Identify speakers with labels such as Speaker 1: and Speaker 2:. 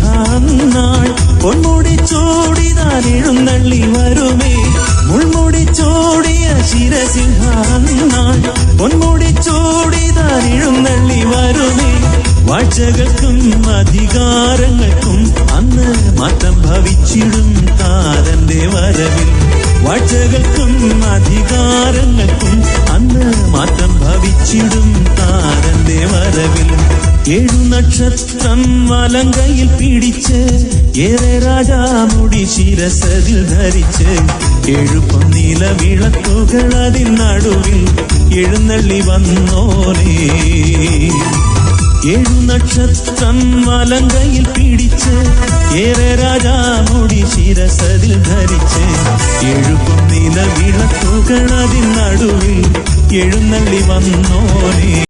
Speaker 1: സിംഹാന്നാൾ പൊന്മുടി ചോടിതാൻ എഴുന്നള്ളി വരുമേ. മുൾമുടി ചോടിയ ശിരസിംഹാന്നാൾ പൊന്മുടി ചോടിതാൻ എഴുന്നള്ളി വരുമേ. വാഴ്ചകൾക്കും അധികാരങ്ങൾക്കും അന്ന് മാറ്റം ഭവിച്ചിടും താരന്റെ വരവിൽ. വാഴ്ചകൾക്കും അധികാരങ്ങൾക്കും അന്ന് മാറ്റം ഭവിച്ചിടും താരന്റെ വരവിൽ. 7 നക്ഷത്രം വലങ്കയിൽ പിടിച്ച് ഏറെ രാജാമുടി ശിരസതിൽ ധരിച്ച് 7 പൊന്നില വിളക്കുകൾ അതിൻ നടുവിൽ എഴുന്നള്ളി വന്നോരേ. 7 നക്ഷത്രം വലങ്കയിൽ പിടിച്ച് ഏറെ രാജാമുടി ശിരസതിൽ ധരിച്ച് 7 പൊന്നില വിളക്കുകൾ അതിൻ നടുവിൽ എഴുന്നള്ളി വന്നോരേ.